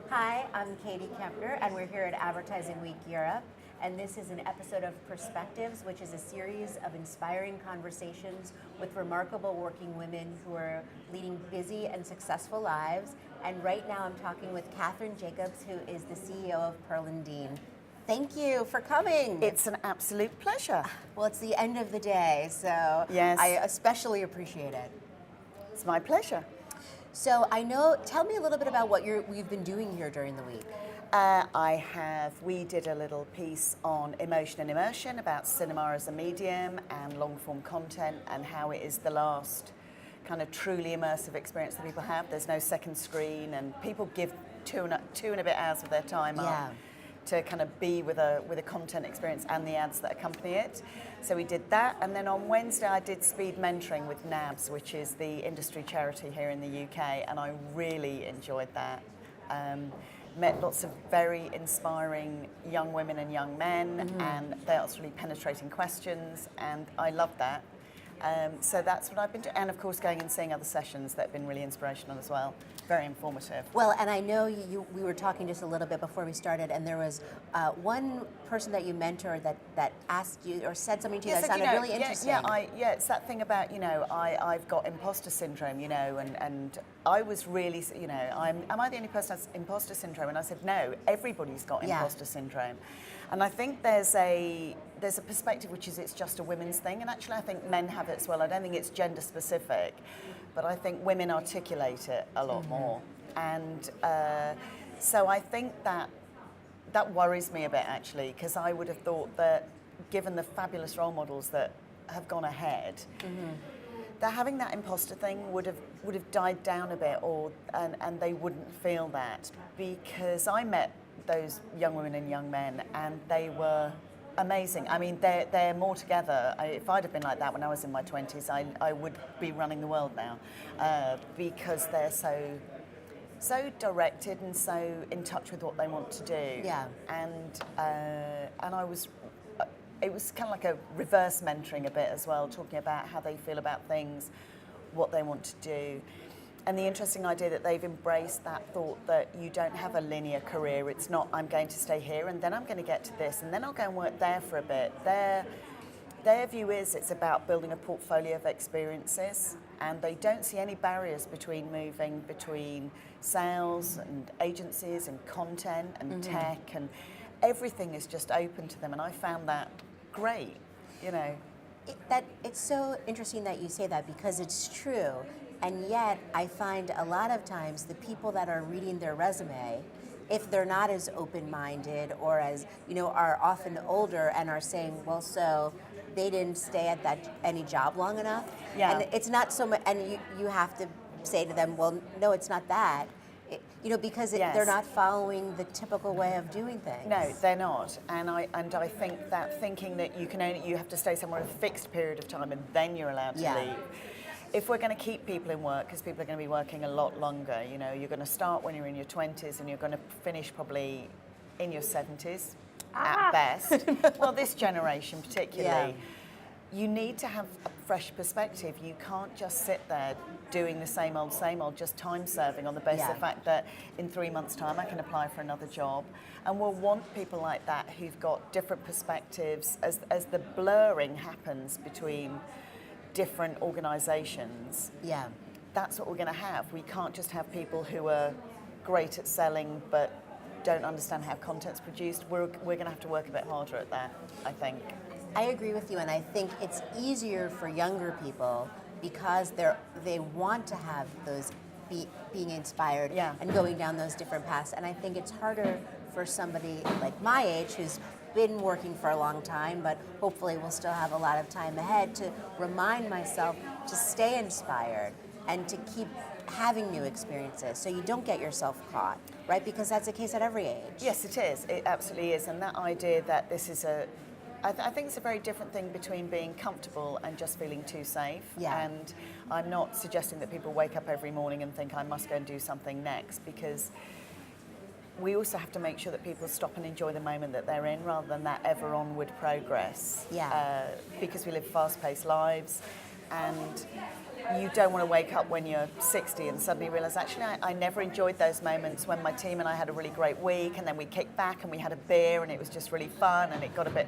Hi, I'm Katie Kempner, and we're here at Advertising Week Europe. And this is an episode of Perspectives, which is a series of inspiring conversations with remarkable working women who are leading busy and successful lives. And right now I'm talking with Kathryn Jacobs, who is the CEO of Pearl & Dean. Thank you for coming. It's an absolute pleasure. Well, it's the end of the day, so Yes. I especially appreciate it. It's my pleasure. So tell me a little bit about what we've been doing here during the week. We did a little piece on emotion and immersion about cinema as a medium and long form content and how it is the last kind of truly immersive experience that people have. There's no second screen and people give two and a bit hours of their time up to kind of be with a content experience and the ads that accompany it. So we did that, and then on Wednesday I did speed mentoring with NABS, which is the industry charity here in the UK, and I really enjoyed that. Met lots of very inspiring young women and young men, and they asked really penetrating questions, and I loved that. So that's what I've been doing, and of course going and seeing other sessions that have been really inspirational as well. Very informative. Well, and I know we were talking just a little bit before we started, and there was one person that you mentored that asked you or said something to you that sounded really interesting. It's that thing about, I've got imposter syndrome, and I was really, am I the only person that's imposter syndrome? And I said, no, everybody's got imposter syndrome. And I think there's a perspective which is it's just a women's thing, and actually I think men have it as well. I don't think it's gender specific, but I think women articulate it a lot more. And so I think that worries me a bit actually, because I would have thought that given the fabulous role models that have gone ahead, that having that imposter thing would have died down a bit, and they wouldn't feel that, because I met those young women and young men, and they were amazing. I mean, they're more together. If I'd have been like that when I was in my 20s, I would be running the world now, because they're so directed and so in touch with what they want to do. Yeah. And it was kind of like a reverse mentoring a bit as well, talking about how they feel about things, what they want to do. And the interesting idea that they've embraced that thought that you don't have a linear career. It's not, I'm going to stay here and then I'm going to get to this and then I'll go and work there for a bit. Their view is it's about building a portfolio of experiences, and they don't see any barriers between moving between sales and agencies and content and tech, and everything is just open to them, and I found that great, It's so interesting that you say that, because it's true. And yet, I find a lot of times the people that are reading their resume, if they're not as open-minded or as, are often older and are saying, well, so they didn't stay at any job long enough. Yeah. And it's not so much, and you have to say to them, well, no, it's not that. Because they're not following the typical way of doing things. No, they're not, and I think that thinking that you have to stay somewhere a fixed period of time and then you're allowed to leave. If we're going to keep people in work, because people are going to be working a lot longer, you're going to start when you're in your 20s and you're going to finish probably in your 70s at best. Well, this generation particularly. You need to have a fresh perspective. You can't just sit there doing the same old, just time serving on the basis of the fact that in 3 months' time I can apply for another job. And we'll want people like that who've got different perspectives as the blurring happens between different organisations. Yeah. That's what we're going to have. We can't just have people who are great at selling but don't understand how content's produced. We're going to have to work a bit harder at that, I think. I agree with you, and I think it's easier for younger people because they want to have those being inspired and going down those different paths. And I think it's harder for somebody like my age who's been working for a long time, but hopefully will still have a lot of time ahead, to remind myself to stay inspired and to keep having new experiences so you don't get yourself caught, right? Because that's the case at every age. Yes, it is. It absolutely is. And that idea that this is I think it's a very different thing between being comfortable and just feeling too safe. Yeah. And I'm not suggesting that people wake up every morning and think I must go and do something next, because we also have to make sure that people stop and enjoy the moment that they're in rather than that ever onward progress. Yeah. Because we live fast-paced lives, and you don't want to wake up when you're 60 and suddenly realize, actually, I never enjoyed those moments when my team and I had a really great week, and then we kicked back and we had a beer and it was just really fun, and it got a bit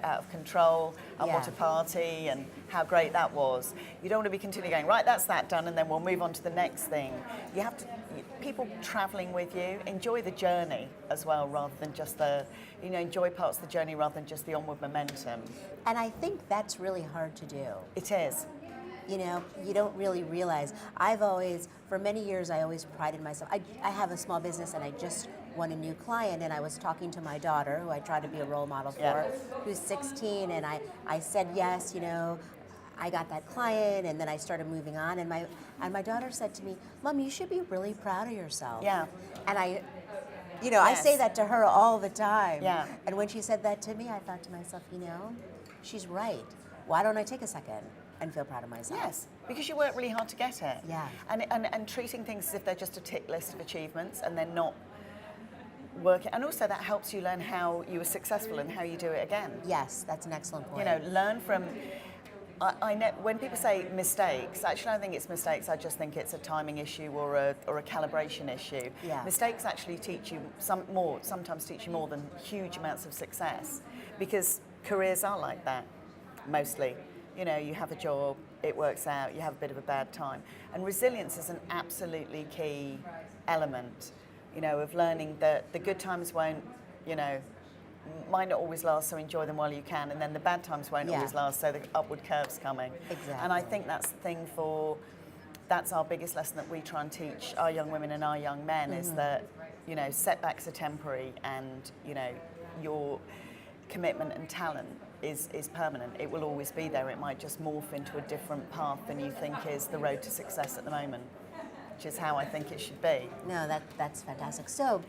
out of control, and what a party, and how great that was. You don't want to be continually going, right, that's that done, and then we'll move on to the next thing. You have to, people traveling with you, enjoy the journey as well, rather than just enjoy parts of the journey rather than just the onward momentum. And I think that's really hard to do. It is. You don't really realize. For many years, I always prided myself. I have a small business, and I just won a new client, and I was talking to my daughter, who I try to be a role model for, who's 16, and I said yes, I got that client, and then I started moving on, and my daughter said to me, Mom, you should be really proud of yourself. Yeah. And I say that to her all the time. Yeah. And when she said that to me, I thought to myself, she's right. Why don't I take a second and feel proud of myself? Yes, because you work really hard to get it. Yeah. And treating things as if they're just a tick list of achievements, and they're not working. And also that helps you learn how you were successful and how you do it again. Yes, that's an excellent point. Learn from. I know when people say mistakes, actually I don't think it's mistakes. I just think it's a timing issue or a calibration issue. Yeah. Mistakes actually teach you sometimes teach you more than huge amounts of success, because careers are like that, mostly. You have a job, it works out, you have a bit of a bad time. And resilience is an absolutely key element, of learning that the good times won't, might not always last, so enjoy them while you can, and then the bad times won't always last, so the upward curve's coming. Exactly. And I think that's the thing that's our biggest lesson that we try and teach our young women and our young men, is that, setbacks are temporary, and, your commitment and talent is permanent. It will always be there. It might just morph into a different path than you think is the road to success at the moment, which is how I think it should be. No, that's fantastic. So,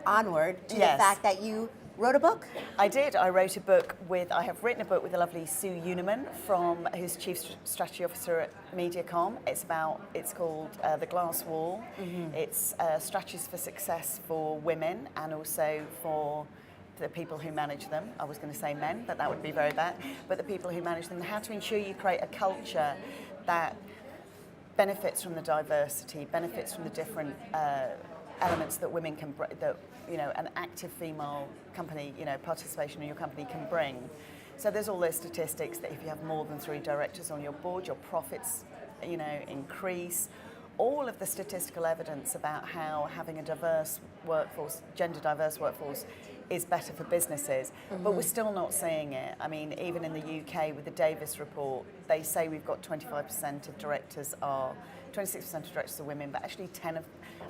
onward to the fact that you wrote a book. I did. I have written a book with the lovely Sue Uniman, who's Chief Strategy Officer at Mediacom. It's called The Glass Wall. Mm-hmm. It's strategies for success for women, and also for the people who manage them. I was going to say men, but that would be very bad. But the people who manage them, how to ensure you create a culture that benefits from the diversity, benefits from the different elements that women can bring, that an active female company, participation in your company can bring. So there's all those statistics that if you have more than 3 directors on your board, your profits, increase. All of the statistical evidence about how having a diverse workforce, gender diverse workforce, is better for businesses. Mm-hmm. But we're still not seeing it. I mean, even in the UK with the Davis report, they say we've got 26% of directors are women, but actually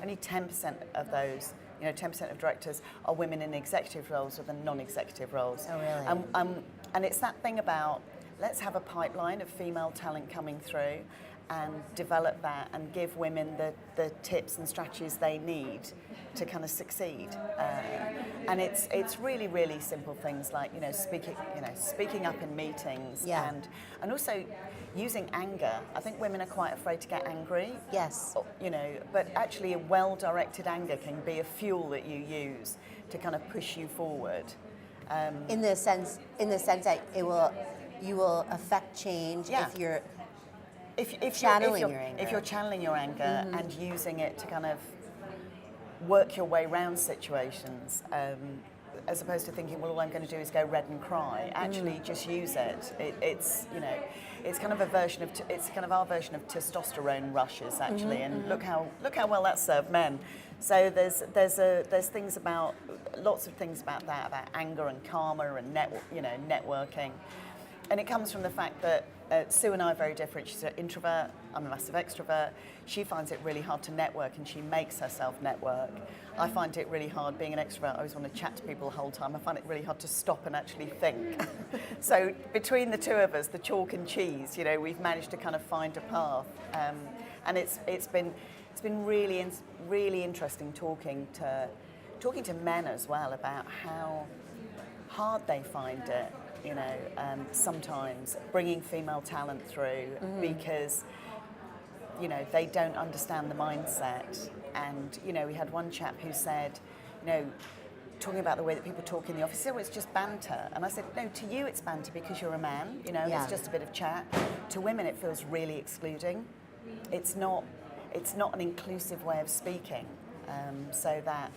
only 10% of those, 10% of directors are women in executive roles rather than non-executive roles. Oh, really? And it's that thing about, let's have a pipeline of female talent coming through and develop that and give women the tips and strategies they need to kind of succeed. And it's really, really simple things like, speaking up in meetings, and also using anger. I think women are quite afraid to get angry. Yes. But actually a well-directed anger can be a fuel that you use to kind of push you forward. In the sense that you will affect change if you're channeling your anger. If you're channeling your anger, mm-hmm. and using it to kind of work your way around situations, as opposed to thinking, well, all I'm going to do is go red and cry. Actually, just use it. It's kind of our version of testosterone rushes, actually, mm-hmm. and look how well that served men. So there's lots of things about that, about anger and karma and networking. And it comes from the fact that Sue and I are very different. She's an introvert, I'm a massive extrovert. She finds it really hard to network, and she makes herself network. I find it really hard being an extrovert. I always want to chat to people the whole time. I find it really hard to stop and actually think. So between the two of us, the chalk and cheese, we've managed to kind of find a path. And it's been really interesting talking to men as well about how hard they find it. Sometimes bringing female talent through, mm-hmm. because, they don't understand the mindset. And, we had one chap who said, talking about the way that people talk in the office. So it's just banter. And I said, no, to you it's banter because you're a man, you know, Yeah. it's just a bit of chat. To women it feels really excluding. It's not an inclusive way of speaking. So that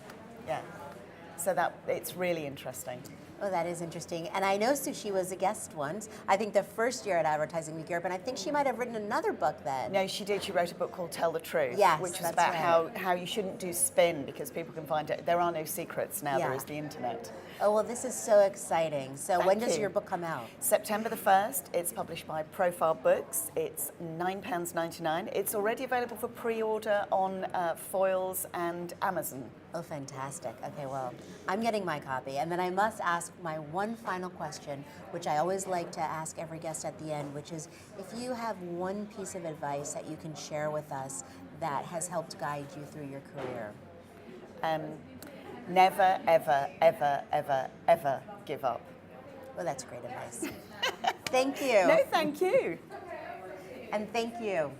it's really interesting. Oh, that is interesting. And I know Sushi was a guest once. I think the first year at Advertising Week Europe, and I think she might have written another book then. No, she did. She wrote a book called Tell the Truth, Yes, which is that's about right. how you shouldn't do spin because people can find it. There are no secrets now. Yeah. There is the internet. Oh, well, this is so exciting. So when does you. your book come out? September the 1st. It's published by Profile Books. It's £9.99. It's already available for pre-order on Foyles and Amazon. Oh, fantastic. Okay, well, I'm getting my copy. And then I must ask my one final question, which I always like to ask every guest at the end, which is if you have one piece of advice that you can share with us that has helped guide you through your career. Never, ever, ever, ever, ever give up. Well, that's great advice. Thank you. No, thank you. And thank you.